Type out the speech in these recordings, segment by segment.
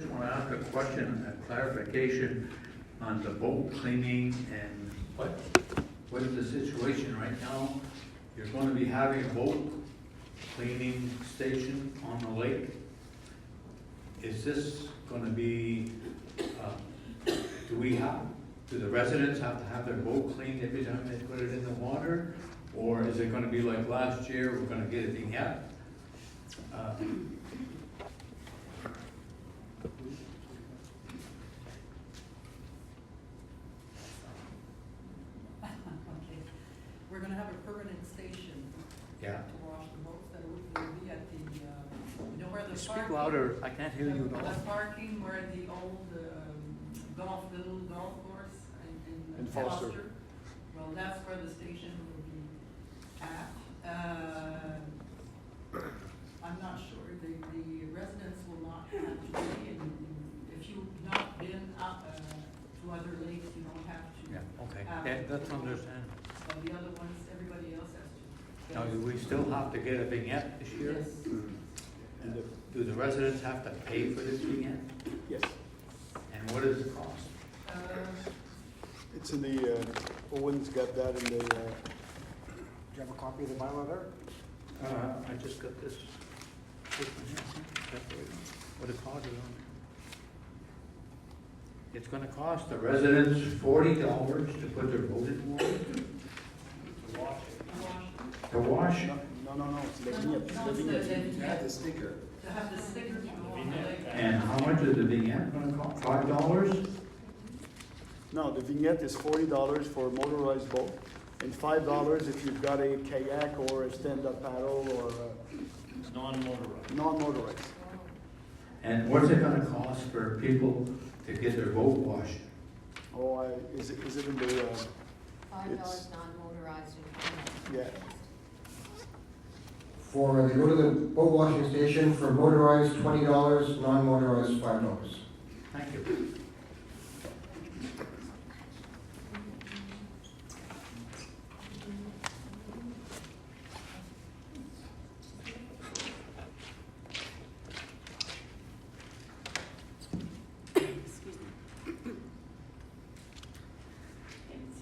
just want to ask a question, a clarification on the boat cleaning and what is the situation right now? You're going to be having a boat cleaning station on the lake. Is this going to be, do the residents have to have their boat cleaned every time they put it in the water? Or is it going to be like last year, we're going to get a vignette? We're gonna have a permanent station. Yeah. To wash the boats, that will be at the, you know where the Speak parking. louder, I can't hear you at all. The parking where the old little golf course in Foster. Well, that's where the station will be at. I'm not sure, the residents will not have to pay, and if you've not been up to other lakes, you don't have to. Yeah, okay, yeah, that's understandable. But the other ones, everybody else has to. Now, do we still have to get a vignette this year? Yes. Do the residents have to pay for this vignette? Yes. And what does it cost? It's in the, Owen's got that in the, do you have a copy of the bylaw there? I just got this. What it costs is on. It's gonna cost the residents $40 to put their boat in the water? To wash? No, it's the vignette. No, it's the vignette. The sticker. To have the sticker to go on the lake. And how much is the vignette gonna cost? $5? No, the vignette is $40 for a motorized boat, and $5 if you've got a kayak or a stand-up paddle or Non-motorized. non-motorized. And what's it gonna cost for people to get their boat washed? Oh, is it in the, $5 It's- non-motorized and yeah, For, they go to the boat washing station for motorized $20, non-motorized $5. Thank you.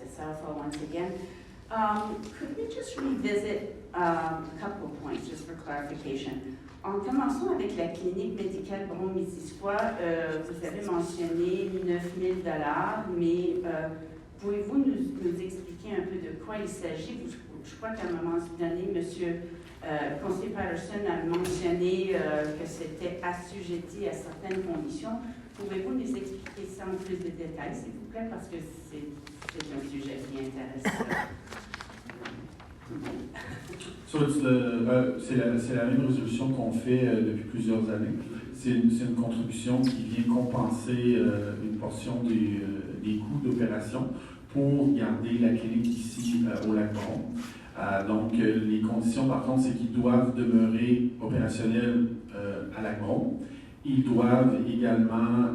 It's Alpha once again. Could we just revisit a couple of points just for clarification? En commençant avec la clinique médicale Brome-Missisquoi, vous avez mentionné 9 000 $, mais pouvez-vous nous expliquer un peu de quoi il s'agit? Je crois qu'à un moment donné, Monsieur Conseil Patterson a mentionné que c'était assujetti à certaines conditions. Pouvez-vous nous expliquer ça en plus de détails, s'il vous plaît, parce que c'est un sujet qui intéresse. So c'est la même résolution qu'on fait depuis plusieurs années. C'est une contribution qui vient compenser une portion des coûts d'opération pour garder la clinique ici au Lac-Brome. Donc les conditions par contre, c'est qu'ils doivent demeurer opérationnels à Lac-Brome. Ils doivent également,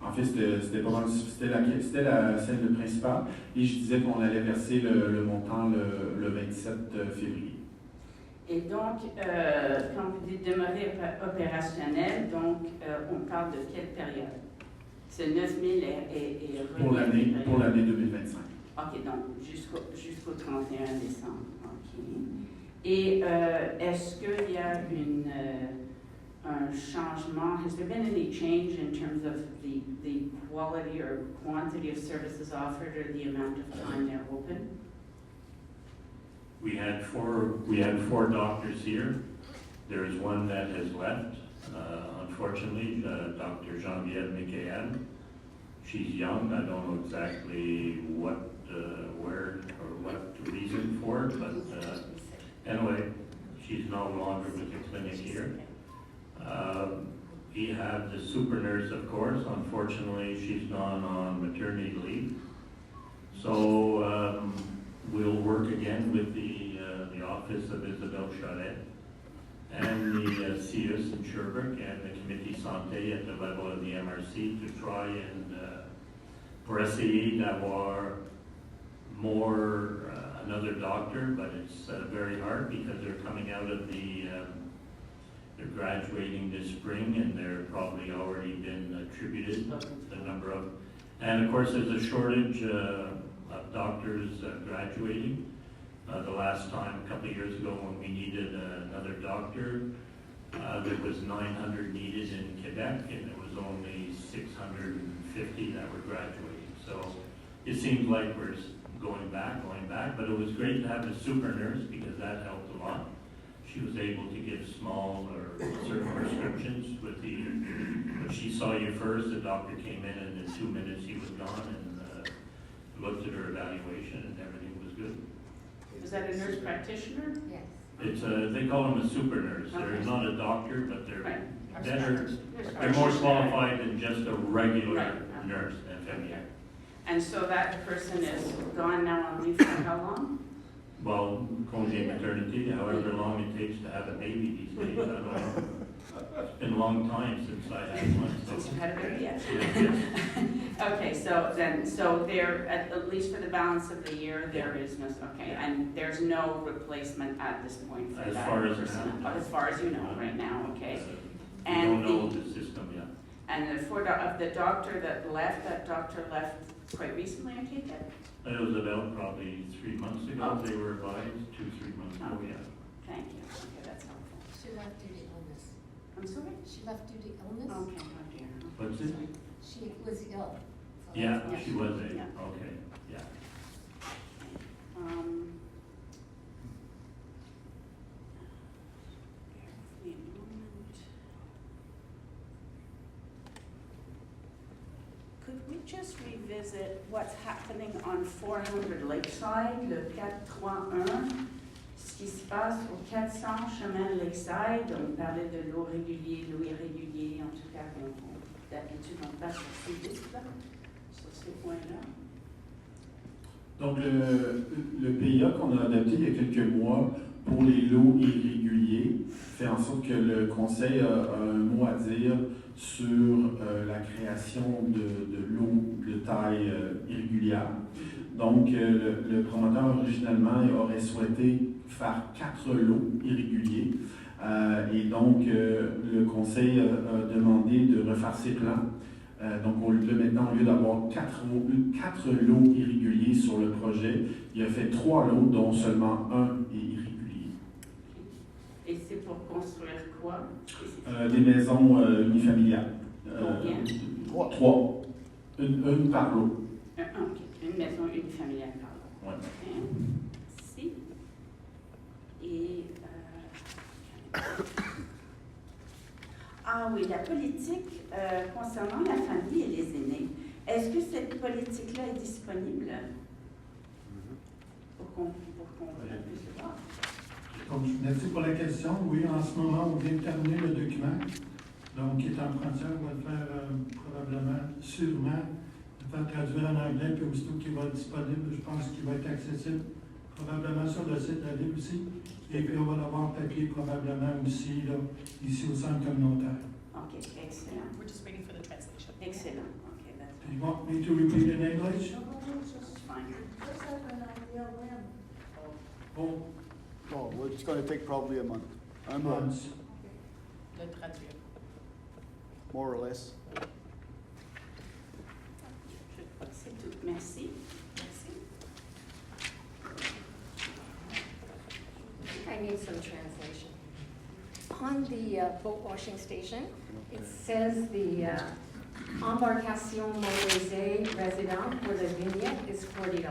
en fait c'était la scène principale, et je disais qu'on allait verser le montant le 27 février. Et donc, quand vous dites demeurer opérationnel, donc on parle de quelle période? Ce 9 000 est Pour l'année 2025. OK, donc jusqu'au 31 décembre. OK. Et est-ce qu'il y a un changement? Has there been any change in terms of the quality or quantity of services offered or the amount of time they're open? We had four doctors here. There is one that has left, unfortunately, Dr. Geneviève Michael. She's young. I don't know exactly what, where, or what the reason for it, but anyway, she's no longer with the clinic here. We have the super nurse, of course. Unfortunately, she's gone on maternity leave. So we'll work again with the office of Isabelle Chalet and the CIUS in Sherbrooke and the Committee Santé at the level of the MRC to try and pour essayer d'avoir another doctor, but it's very hard because they're coming out of the They're graduating this spring, and they're probably already been attributed, the number of. And of course, there's a shortage of doctors graduating. The last time, a couple of years ago, when we needed another doctor, there was 900 needed in Quebec, and there was only 650 that were graduating. So it seems like we're going back, but it was great to have a super nurse because that helped a lot. She was able to give small or certain prescriptions with the, when she saw you first, the doctor came in and in 2 minutes he was gone and looked at her evaluation and everything was good. Is that a nurse practitioner? Yes. It's they call them a super nurse. They're Okay. not a doctor, but they're Right. better, Nurse they're more practitioner. qualified than just a regular Right. nurse, infirmière. And so that person is gone now on leave for how long? Well, congé maternity, however long it takes to have a baby these days, I don't know. It's been a long time since I had one, Since so. you had a baby yet? Yeah. Okay, so there, at least for the balance of the year, there is no, okay, and there's no replacement at this point for As that far as person? now. As far as you know right now, okay? We And don't know the system yet. And of the doctor that left, that doctor left quite recently, I take it? It was about probably 3 months ago, Oh. they were advised, 2-3 months ago, Okay. yeah. Thank you, okay, that's helpful. She left due to illness. I'm sorry? She left due to illness? Okay, oh dear. What's it? She was ill. So Yeah, that's why she was a, Yeah. okay, yeah. Bear with me a moment. Could we just revisit what's happening on 400 Lakeside, le 431, ce qui se passe au 400 chemin Lakeside? On parlait de l'eau régulier, l'eau irrégulier, en tout cas, d'habitude on passe sur ces listes-là, sur ces points-là. Donc, le PIA qu'on a adopté il y a quelques mois pour les lots irréguliers fait en sorte que le Conseil a un mot à dire sur la création de lots de taille irrégulière. Donc, le promoteur originalement aurait souhaité faire 4 lots irréguliers. Et donc, le Conseil a demandé de refaire ses plans. Donc, maintenant, au lieu d'avoir 4 lots irréguliers sur le projet, il a fait 3 lots, dont seulement un est irrégulier. Et c'est pour construire quoi? Des maisons unifamiliales. Combien? 3. Une par lot. Ok, une maison unifamiliale, pardon. Ouais. Ok, merci. Et... Ah oui, la politique concernant la famille et les aînés. Est-ce que cette politique-là est disponible pour qu'on puisse le voir? Donc, merci pour la question. Oui, en ce moment, on vient de terminer le document. Donc, qui est en français, on va le faire probablement, sûrement, le faire traduire en anglais, puis aussitôt qu'il va être disponible, je pense qu'il va être accessible probablement sur le site de la Libre aussi. Et puis, on va l'avoir en papier probablement aussi, là, ici au centre communautaire. Ok, excellent. We're just waiting for the translation. Excellent. Ok, that's Do you want me to repeat in English? fine. Oh, Oh, well, it's gonna take probably a month, months. Le traduire. more or less. Je crois que c'est tout. Merci. Merci. I think I need some translation. On the boat washing station, it says the embarcation motorisée résident for the vignette is $40.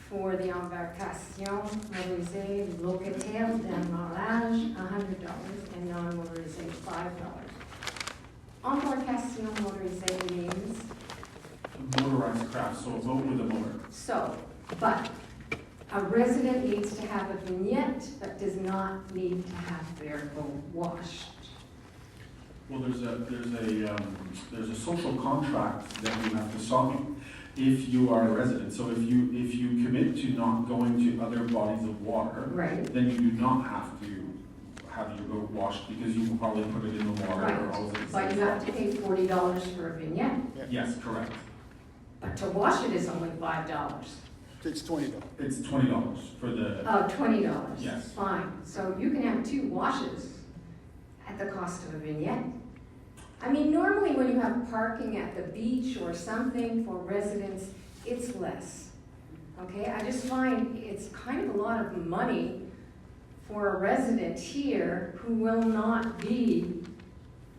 For the embarcation motorisée locataire d'amarrage, $100, and non-motorisé, $5. Embarcation motorisée means, Motorized craft, so a boat with a motor. so, but a resident needs to have a vignette, but does not need to have their boat washed. Well, there's a social contract that you have to sign if you are a resident. So if you commit to not going to other bodies of water, Right. then you do not have to have your boat washed because you will probably put it in the water or all those But you have to pay $40 for a vignette, Yes, correct. but to wash it is only $5. It's $20. It's $20 for the. Oh, $20. Yes. Fine, so you can have 2 washes at the cost of a vignette. I mean, normally when you have parking at the beach or something for residents, it's less. Okay, I just find it's kind of a lot of money for a resident here who will not be,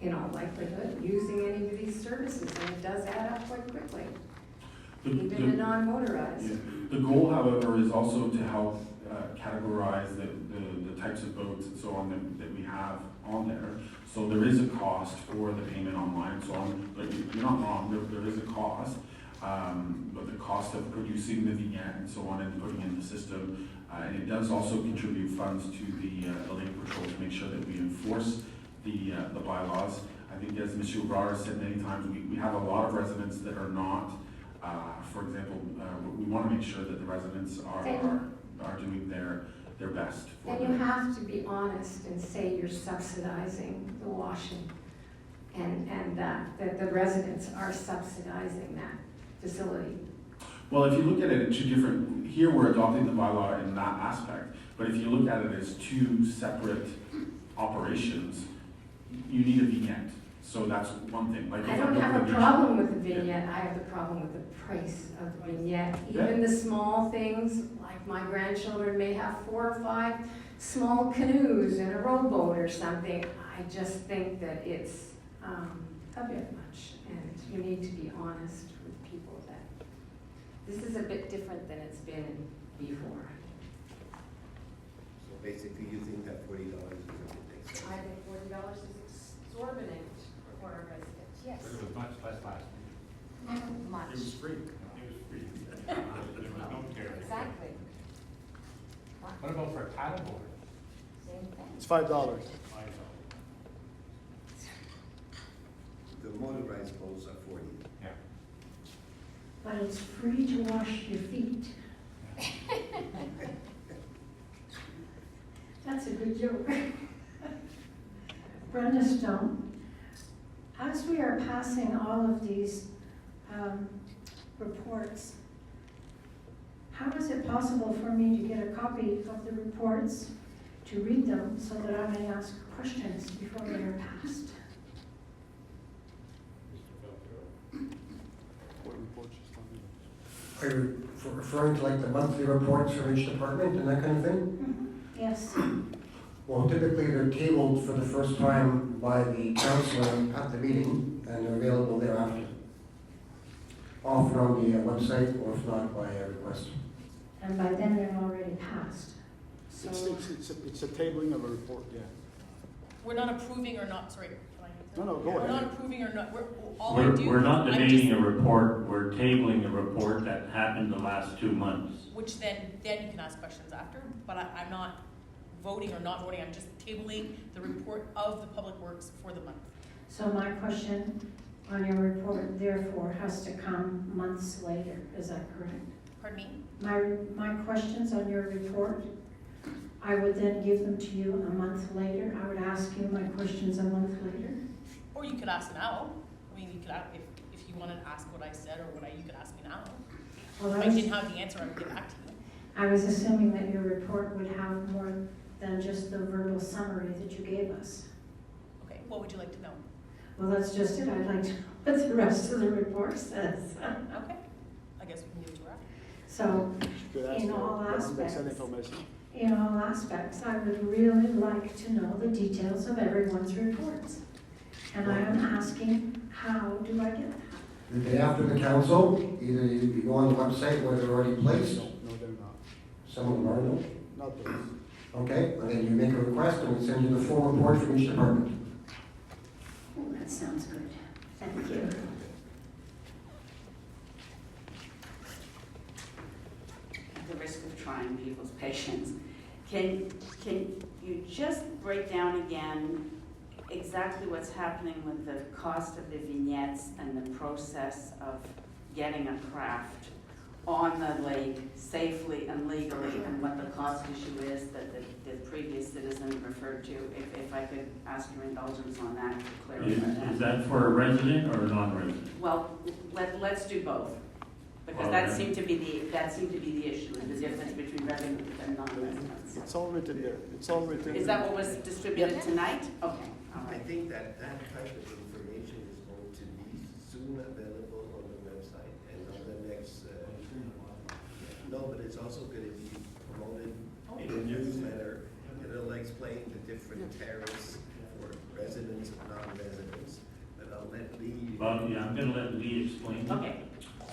in all likelihood, using any of these services, and it does add up quite quickly, even the non-motorized. Yeah. The goal, however, is also to help categorize the types of boats and so on that we have on there. So there is a cost for the payment online and so on, but you're not wrong, there is a cost. But the cost of producing the vignette and so on and putting in the system, and it does also contribute funds to the Lake Patrol to make sure that we enforce the bylaws. I think as Mr. Brar has said many times, we have a lot of residents that are not, for example, we want to make sure that the residents are doing their best. Then you have to be honest and say you're subsidizing the washing, and that the residents are subsidizing that facility. Well, if you look at it, here we're adopting the bylaw in that aspect, but if you look at it as two separate operations, you need a vignette. So that's one thing. Like I don't have a problem with the vignette, I have the problem with the price of the vignette. Even the small things, like my grandchildren may have 4 or 5 small canoes and a rowboat or something. I just think that it's a bit much, and you need to be honest with people that this is a bit different than it's been before. So basically, you think that $40 is a bit expensive? I think $40 is exorbitant for a resident, yes. But it was much less last year. Not much. It was free. It was free. There was no tariff. Exactly. What about for a paddleboard? Same thing. It's $5. $5. The motorized boats are 40. Yeah. But it's free to wash your feet. That's a good joke. Brenda Stone, as we are passing all of these reports, how is it possible for me to get a copy of the reports, to read them, so that I may ask questions before they are passed? What reports is coming? Are you referring to like the monthly reports from each department and that kind of thing? Yes. Well, typically they're tabled for the first time by the councillor at the meeting and they're available thereafter. Often on the website, or if not by request. And by then they're already passed. So It's a tabling of a report, yeah. We're not approving or not, sorry. No, go We're ahead. not approving or not, all I do. We're not I'm debating just- a report, we're tabling a report that happened the last 2 months. Which then you can ask questions after, but I'm not voting or not voting, I'm just tabling the report of the Public Works for the month. So my question on your report, therefore, has to come months later, is that correct? Pardon me? My questions on your report, I would then give them to you a month later. I would ask you my questions a month later. Or you could ask now. I mean, you could ask, if you wanted to ask what I said or you could ask me now. Well, If I didn't have the answer, I would get back to you. I was assuming that your report would have more than just the verbal summary that you gave us. Okay, what would you like to know? Well, that's just it. I'd like to know what the rest of the report says. Okay, I guess we can give it to her. So, Could ask in for all that aspects, information. in all aspects, I would really like to know the details of everyone's reports. And I am asking, how do I get that? The day after the council, either you go on the website where they're already placed, No, they're not. some of them are, no? Not those. Okay, and then you make a request and we send you the full report from each department. Oh, that sounds good. Thank you. At the risk of trying people's patience, can you just break down again exactly what's happening with the cost of the vignettes and the process of getting a craft on the lake safely and legally, and what the cost issue is that the previous citizen referred to? If I could ask your indulgence on that to clarify Is that. that for a resident or a non-resident? Well, let's do both, because Well, that then- seemed to be the issue, the difference between residents and non-residents. It's all written there. It's all written. Is that what was distributed Yeah. tonight? Okay, all right. I think that that type of information is going to be soon available on the website and on the next, no, but it's also going to be promoted in a newsletter. And it'll explain the different tariffs for residents and non-residents. But I'll let Lee. Well, yeah, I'm gonna let Lee explain. Okay.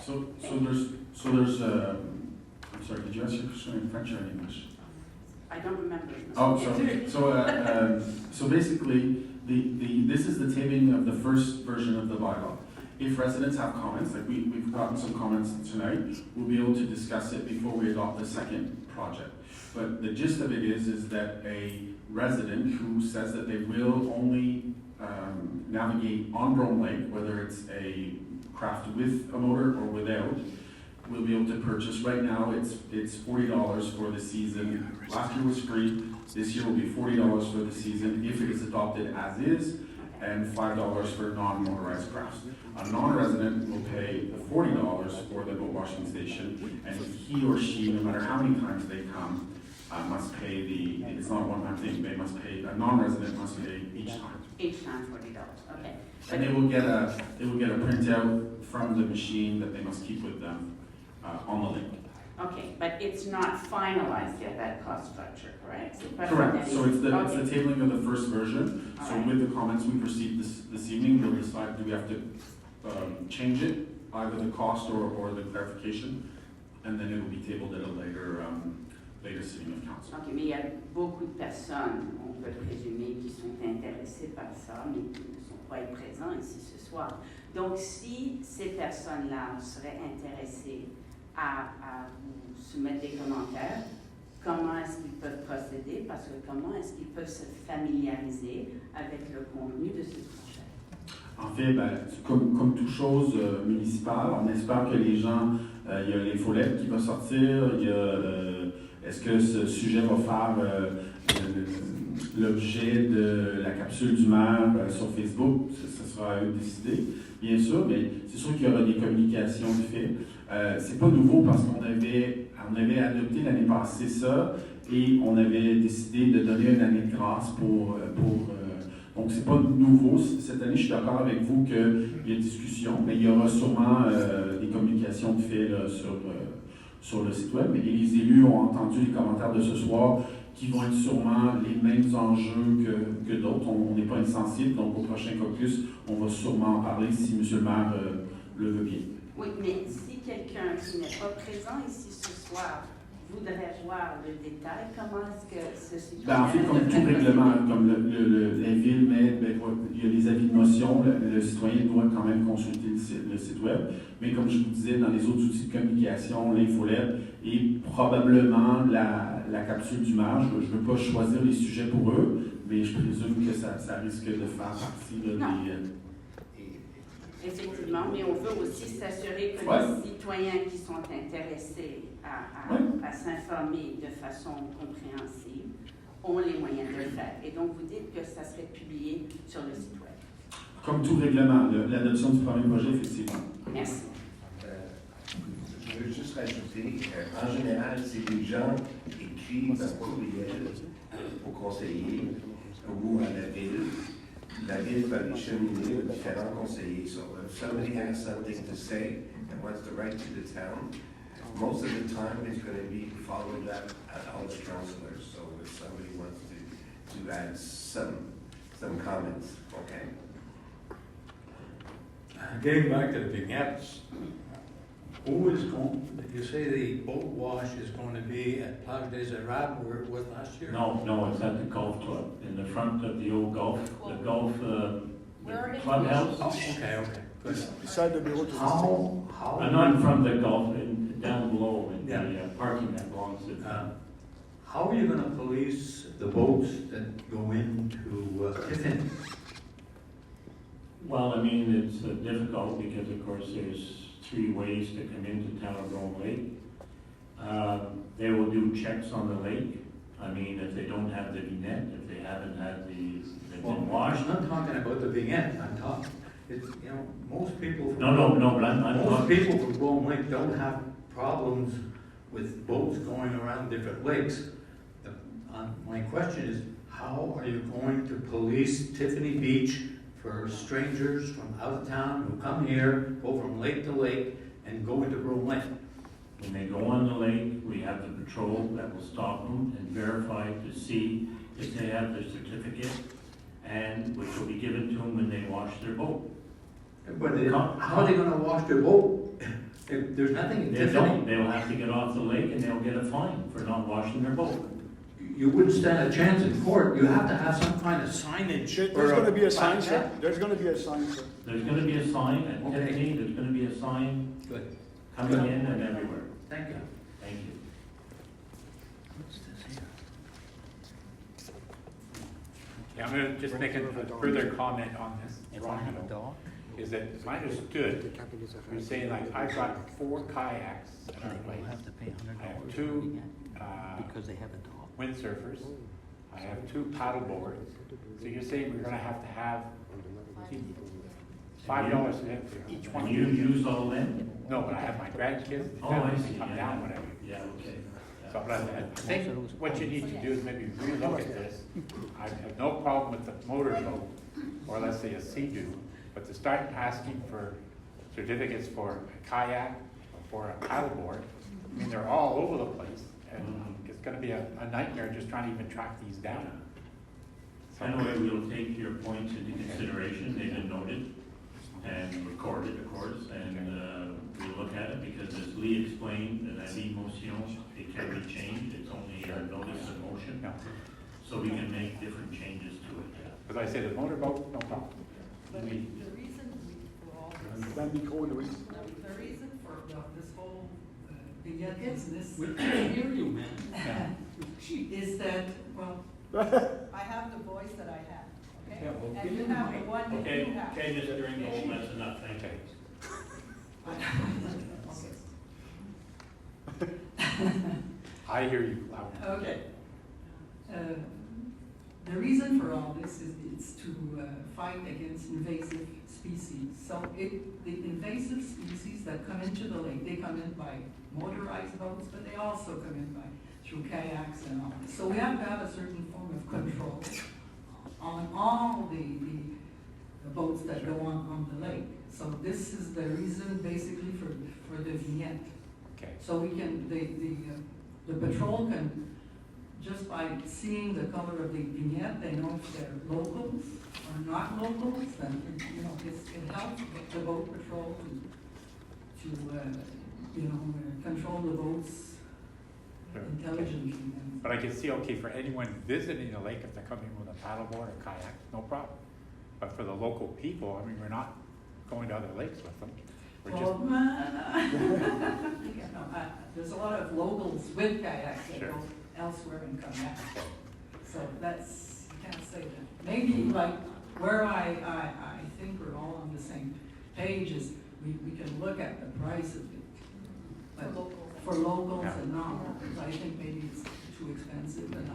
So there's, I'm sorry, did you ask your question in French or in English? I don't remember. Oh, sorry. So basically, this is the tabling of the first version of the bylaw. If residents have comments, like we've gotten some comments tonight, we'll be able to discuss it before we adopt the second project. But the gist of it is that a resident who says that they will only navigate on Brome Lake, whether it's a craft with a motor or without, will be able to purchase. Right now, it's $40 for the season. Last year was free. This year will be $40 for the season if it is adopted as is, and $5 for non-motorized crafts. A non-resident will pay the $40 for the boat washing station, and he or she, no matter how many times they come, must pay it's not a one-time thing, they must pay, a non-resident must pay each time. Each time $40, okay. And they will get a printout from the machine that they must keep with them on the link. Okay, but it's not finalized yet, that cost structure, correct? Correct, so it's the Okay. tabling of the first version. So Alright. with the comments we received this evening, we'll decide, do we have to change it, either the cost or the clarification, and then it will be tabled at a later sitting of council. Ok, mais il y a beaucoup de personnes, on peut présumer, qui sont intéressées par ça, mais qui ne sont pas présents ici ce soir. Donc, si ces personnes-là seraient intéressées à vous soumettre des commentaires, comment est-ce qu'ils peuvent procéder? Parce que comment est-ce qu'ils peuvent se familiariser avec le contenu de ce projet? En fait, comme toute chose municipale, on espère que les gens, il y a l'infolette qui va sortir, il y a est-ce que ce sujet va faire l'objet de la capsule du maire sur Facebook? Ce sera à eux de décider, bien sûr, mais c'est sûr qu'il y aura des communications de fait. C'est pas nouveau parce qu'on avait adopté l'année passée ça et on avait décidé de donner une année de grâce donc c'est pas nouveau. Cette année, je suis d'accord avec vous qu'il y a discussion, mais il y aura sûrement des communications de fait là, sur le site web. Et les élus ont entendu les commentaires de ce soir qui vont être sûrement les mêmes enjeux que d'autres. On n'est pas insensible, donc au prochain caucus, on va sûrement en parler si M. le maire le veut bien. Oui, mais si quelqu'un qui n'est pas présent ici ce soir voudrait voir le détail, comment est-ce que ce citoyen... En fait, comme tout règlement, comme la ville met, il y a les avis de motion, le citoyen doit quand même consulter le site web. Mais comme je vous disais, dans les autres outils de communication, l'infolette et probablement la capsule du maire, je ne veux pas choisir les sujets pour eux, mais je présume que ça risque de faire partie des... Effectivement, mais on veut aussi s'assurer que les citoyens qui sont intéressés à s'informer de façon compréhensive ont les moyens de le faire. Et donc, vous dites que ça serait publié sur le site web. Comme tout règlement, l'adoption du premier projet, effectivement. Merci. Je veux juste rajouter, en général, c'est des gens qui écrivent un courriel au conseiller ou à la ville. La ville va les cheminer aux différents conseillers. So if somebody has something to say and wants to write to the town, most of the time it's going to be followed up at all the councilors. So if somebody wants to add some comments, okay? Getting back to the vignettes, you say the boat wash is going to be at Plage des Arabes where it was last year? No, it's at the golf club, in the front of the old golf clubhouse. Oh, okay, good. Beside the bureau. Not in front of the golf, down below in the parking that belongs to how are you going to police the boats that go into Tiffin? Well, I mean, it's difficult because, of course, there's 3 ways to come into town of Brome Lake. They will do checks on the lake. I mean, if they don't have the vignette, if they haven't had they've been washed. I'm not talking about the vignette. I'm talking, most people. Most people from Brome Lake don't have problems with boats going around different lakes. My question is, how are you going to police Tiffany Beach for strangers from out of town who come here, go from lake to lake, and go into Brome Lake? When they go on the lake, we have the patrol that will stop them and verify to see if they have their certificate, and which will be given to them when they wash their boat. But how are they gonna wash their boat? If there's nothing in They Tiffany. don't, they'll have to get off the lake and they'll get a fine for not washing their boat. You wouldn't stand a chance in court. You have to have some kind of signage. There's gonna be a sign, like sir. that. There's gonna be a sign, sir. There's gonna be a sign at Okay. Tiffany, there's gonna be a sign Good. coming in and everywhere. Thank you. Thank you. What's this here? Yeah, I'm gonna just make a further comment on this. Is that it's understood, you're saying like, I've got 4 kayaks at our place. I have 2 windsurfers. I have 2 paddle boards. So you're saying we're gonna have to have $5 for each one? When you use all them? No, but I have my grandkids, Oh, I families see, come yeah. down, whatever. Yeah, okay. So, but I think what you need to do is maybe relook at this. I have no problem with the motor boat, or let's say a sea-doo, but to start asking for certificates for a kayak, or for a paddleboard, I mean, they're all over the place, and it's gonna be a nightmare just trying to even track these down. Anyway, we'll take your points into consideration, they've been noted and recorded, of course, and we'll look at it, because as Lee explained, that motion, it can be changed, it's only a notice of motion, Yeah. so we can make different changes to it. As I said, the motorboat, no problem. But the reason for all this, Then we call the the reason for this whole vignette business is that, well, I have the voice that I have, okay? And you have the one that you have. Mr. Ringgold, that's enough, thank you. I hear you loud. Okay. The reason for all this is it's to fight against invasive species. So the invasive species that come into the lake, they come in by motorized boats, but they also come in by through kayaks and all this. So we have to have a certain form of control on all the boats that go on the lake. So this is the reason basically for the vignette. Okay. So we can, the patrol can, just by seeing the color of the vignette, they know if they're locals or not locals, and, you know, it helps the boat patrol to control the boats Sure. intelligently. But I can see, okay, for anyone visiting the lake, if they're coming with a paddleboard or kayak, no problem. But for the local people, I mean, we're not going to other lakes with them. We're just, There's a lot of locals with kayaks that Sure. go elsewhere and come back. So that's, you can't say that. Maybe like where I think we're all on the same page is we can look at the price of it. But for locals Yeah. and non-locals, I think maybe it's too expensive, and I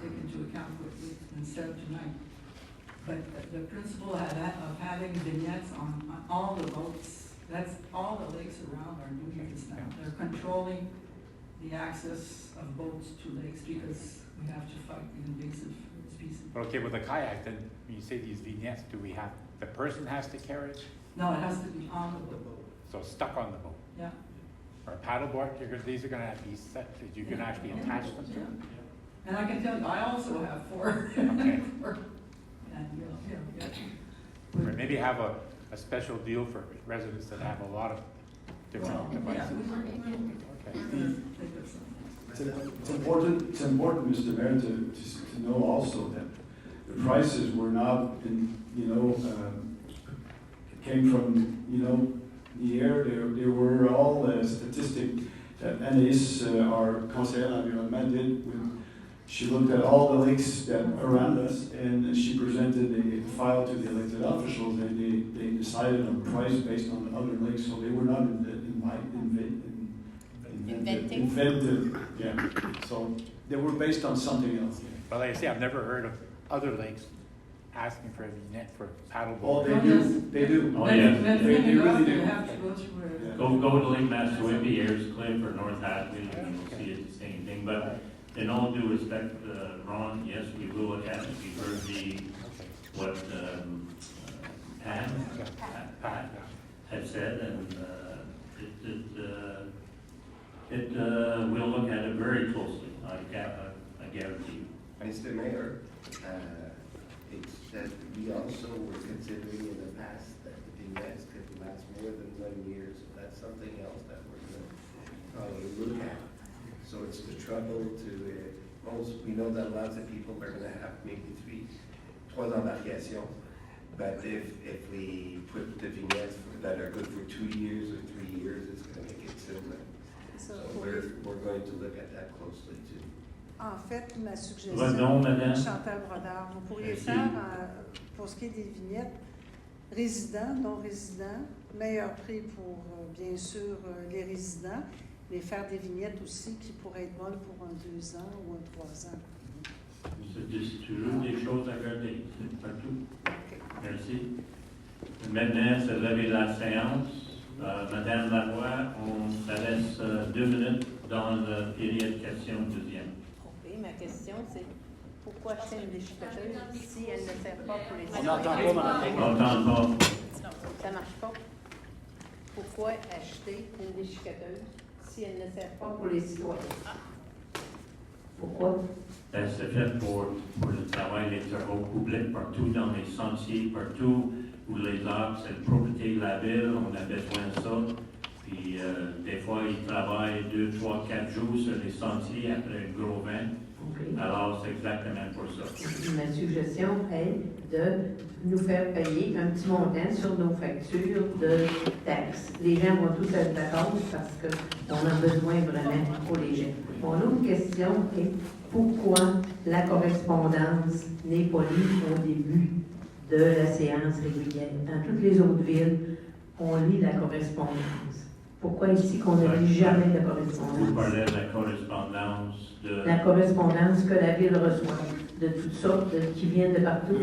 take into account what was been said tonight. But the principle of having vignettes on all the boats, that's all the lakes around are doing this now. They're controlling the access of boats to lakes because we have to fight the invasive species. but okay, with a kayak, then when you say these vignettes, do we have, the person has to carry it? No, it has to be on the boat, So stuck on the boat? yeah. Or a paddleboard, these are gonna have to be set, that you can actually attach them to? And I can tell you, I also have 4. Okay. And, Or maybe have a special deal for residents that have a lot of different devices. Okay. It's important, Mr. Mayor, to know also that the prices were not came from, the air. They were all statistic that Anaïs, our Conseil environnement, did when she looked at all the lakes that around us, and she presented a file to the elected officials, and they decided on price based on the other lakes, so they were not invented, yeah. So they were based on something else. But like I say, I've never heard of other lakes asking for a vignette for paddleboard. Oh, they do. Oh, yeah. They really do. You have to go through Yeah. Go to Lake Massawippi, Ayers Cliff, or North Hadley, and you'll see it's the same thing. But In all due respect, Ron, yes, we will look at it. We heard what Pat had said, and we'll look at it very closely. I guarantee you. Mr. Mayor, it's that we also were considering in the past that the vignettes could last more than 1 year, so that's something else that we're going to probably look at. So it's the trouble to, we know that lots of people are going to have maybe 3 embarcations, but if we put the vignettes that are good for 2 years or 3 years, it's going to make it similar. So we're going to look at that closely too. En fait, ma suggestion, Pardon, madame. Chantal Brodard, vous pourriez Merci. faire, pour ce qui est des vignettes, résidents, non-résidents, meilleur prix pour, bien sûr, les résidents, mais faire des vignettes aussi qui pourraient être bonnes pour un 2 ans ou un 3 ans. C'est toujours des choses à garder, c'est pas tout. Okay. Merci. Maintenant, c'est lever la séance. Madame Lavoie, on ça laisse 2 minutes dans la période question deuxième. Oui, ma question, c'est pourquoi acheter une déchiqueteuse si elle ne sert pas pour les On n'entend pas, madame. On n'entend pas. Ça marche pas. Pourquoi acheter une déchiqueteuse si elle ne sert pas pour les citoyens? Pourquoi? Ben, c'est fait pour le travail des travaux publics partout dans les sentiers, partout où les arbres, c'est la propriété de la ville, on a besoin de ça. Puis des fois, ils travaillent 2, 3, 4 jours sur les sentiers après un gros vent. Okay. Alors, c'est exactement pour ça. Ma suggestion est de nous faire payer un petit montant sur nos factures de taxes. Les gens vont tous être d'accord parce qu'on a besoin vraiment pour les gens. Mon autre question est pourquoi la correspondance n'est pas lue au début de la séance régulière? Dans toutes les autres villes, on lit la correspondance. Pourquoi ici qu'on ne lit jamais la Vous correspondance? parlez de la correspondance de... La correspondance que la ville reçoit, de toutes sortes, qui viennent de partout.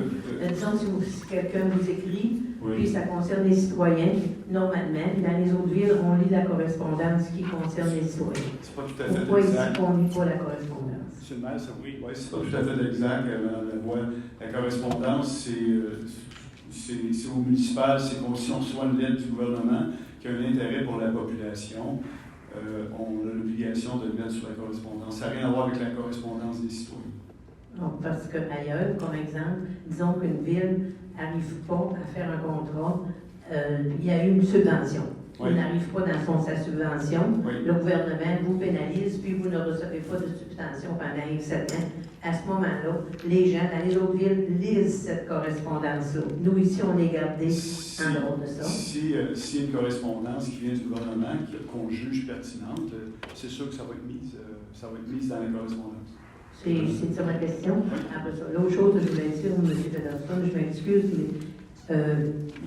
Disons, si quelqu'un vous écrit, Oui. puis ça concerne les citoyens, normalement, dans les autres villes, on lit la correspondance qui concerne les citoyens. C'est pas tout à fait Pourquoi ici exact. qu'on ne lit pas la correspondance? Monsieur le maire, ça, oui, c'est pas tout à fait exact, Mme Lavoie. La correspondance, c'est au municipal, c'est comme si on reçoit une lettre du gouvernement qui a un intérêt pour la population. On a l'obligation de le mettre sur la correspondance. Ça n'a rien à voir avec la correspondance des citoyens. Non, parce qu'ailleurs, comme exemple, disons qu'une ville n'arrive pas à faire un contrat, il y a eu une subvention. Oui. Il n'arrive pas dans sa subvention, Oui. le gouvernement vous pénalise, puis vous ne recevez pas de subvention pendant 7 ans. À ce moment-là, les gens dans les autres villes lisent cette correspondance-là. Nous, ici, on est gardés en dehors de ça. Si y a une correspondance qui vient du gouvernement qu'on juge pertinente, c'est sûr que ça va être mise dans la correspondance. C'est ça ma question. Après ça, l'autre chose que je voulais dire, M. Featherstone, je m'excuse, mais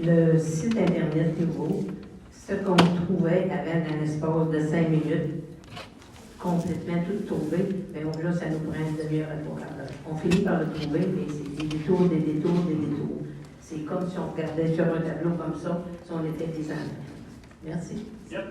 le site Internet nouveau, ce qu'on trouvait avait un espace de 5 minutes, complètement tout trouvé, mais bon, là, ça nous prend une demi-heure à tout. On finit par le trouver, mais c'est des détours, des détours, des détours. C'est comme si on regardait sur un tableau comme ça, si on était des enfants. Merci. Yep.